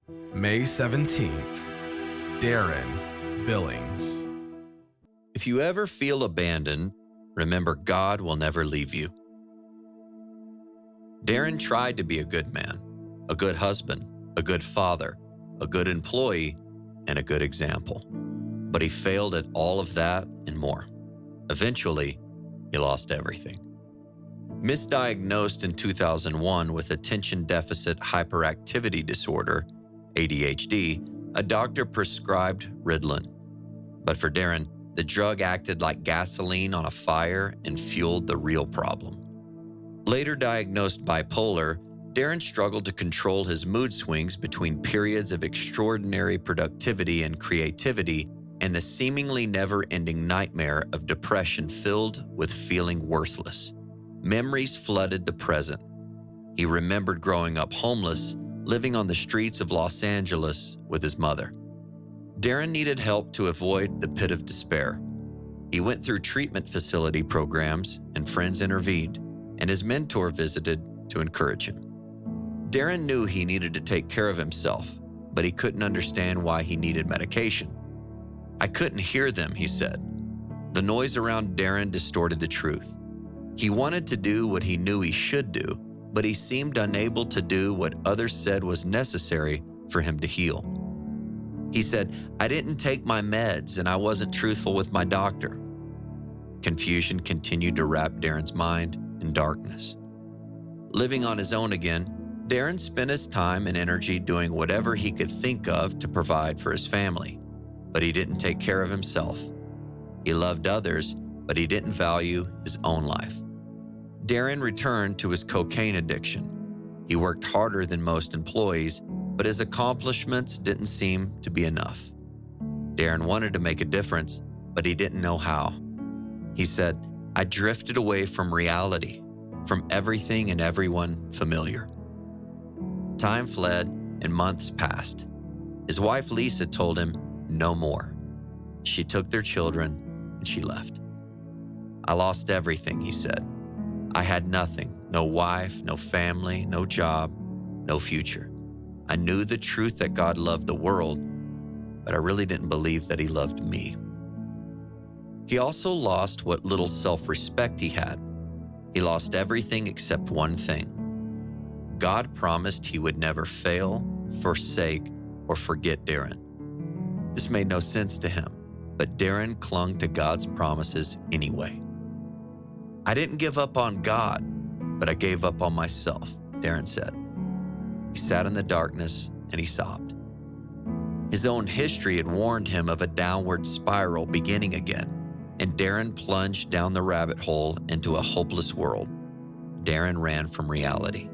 May 17th, Darren, Billings. If you ever feel abandoned, remember God will never leave you. Darren tried to be a good man, a good husband, a good father, a good employee, and a good example. But he failed at all of that and more. Eventually, he lost everything. Misdiagnosed in 2001 with attention deficit hyperactivity disorder, ADHD, a doctor prescribed Ritalin. But for Darren, the drug acted like gasoline on a fire and fueled the real problem. Later diagnosed bipolar, Darren struggled to control his mood swings between periods of extraordinary productivity and creativity and the seemingly never-ending nightmare of depression filled with feeling worthless. Memories flooded the present. He remembered growing up homeless, living on the streets of Los Angeles with his mother. Darren needed help to avoid the pit of despair. He went through treatment facility programs, and friends intervened, and his mentor visited to encourage him. Darren knew he needed to take care of himself, but he couldn't understand why he needed medication. "I couldn't hear them," he said. The noise around Darren distorted the truth. He wanted to do what he knew he should do, but he seemed unable to do what others said was necessary for him to heal. He said, "I didn't take my meds and I wasn't truthful with my doctor." Confusion continued to wrap Darren's mind in darkness. Living on his own again, Darren spent his time and energy doing whatever he could think of to provide for his family, but he didn't take care of himself. He loved others, but he didn't value his own life. Darren returned to his cocaine addiction. He worked harder than most employees, but his accomplishments didn't seem to be enough. Darren wanted to make a difference, but he didn't know how. He said, "I drifted away from reality, from everything and everyone familiar." Time fled and months passed. His wife Lisa told him no more. She took their children and she left. "I lost everything," he said. "I had nothing, no wife, no family, no job, no future. I knew the truth that God loved the world, but I really didn't believe that he loved me." He also lost what little self-respect he had. He lost everything except one thing. God promised he would never fail, forsake, or forget Darren. This made no sense to him, but Darren clung to God's promises anyway. "I didn't give up on God, but I gave up on myself," Darren said. He sat in the darkness and he sobbed. His own history had warned him of a downward spiral beginning again, and Darren plunged down the rabbit hole into a hopeless world. Darren ran from reality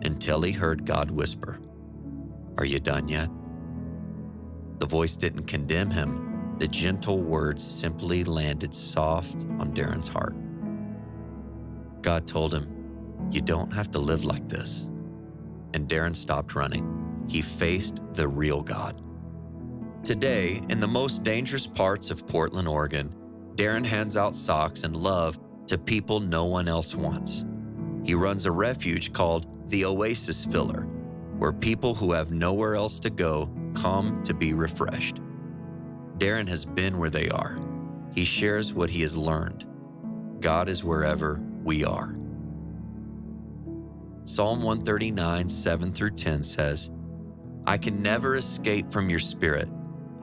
until he heard God whisper, "Are you done yet?" The voice didn't condemn him. The gentle words simply landed soft on Darren's heart. God told him, "You don't have to live like this." And Darren stopped running. He faced the real God. Today, in the most dangerous parts of Portland, Oregon, Darren hands out socks and love to people no one else wants. He runs a refuge called the Oasis Filler, where people who have nowhere else to go come to be refreshed. Darren has been where they are. He shares what he has learned. God is wherever we are. Psalm 139, 7 through 10 says, "I can never escape from your spirit.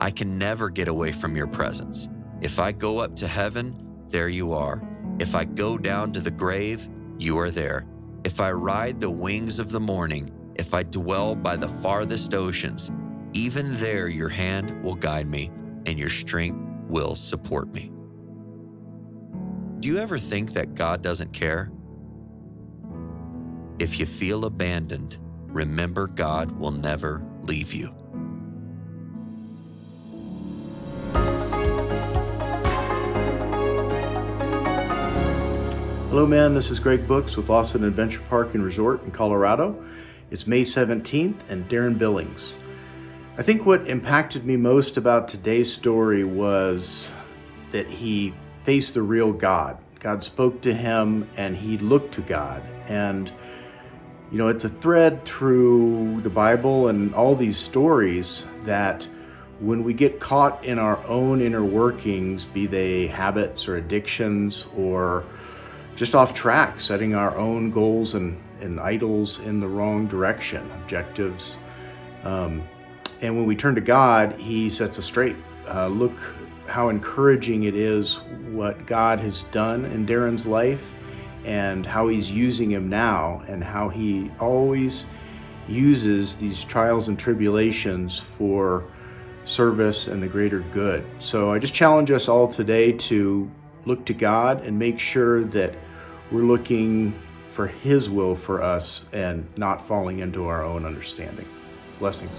I can never get away from your presence. If I go up to heaven, there you are. If I go down to the grave, you are there. If I ride the wings of the morning, if I dwell by the farthest oceans, even there your hand will guide me and your strength will support me." Do you ever think that God doesn't care? If you feel abandoned, remember God will never leave you. Hello, man. This is Greg Books with Lawson Adventure Park and Resort in Colorado. It's May 17th and Darren Billings. I think what impacted me most about today's story was that he faced the real God. God spoke to him and he looked to God. And You know, it's a thread through the Bible and all these stories that when we get caught in our own inner workings, be they habits or addictions or just off track, setting our own goals and idols in the wrong direction, objectives. And when we turn to God, He sets us straight. Look how encouraging it is what God has done in Darren's life and how He's using him now, and how He always uses these trials and tribulations for service and the greater good. So I just challenge us all today to look to God and make sure that we're looking for His will for us and not falling into our own understanding. Blessings.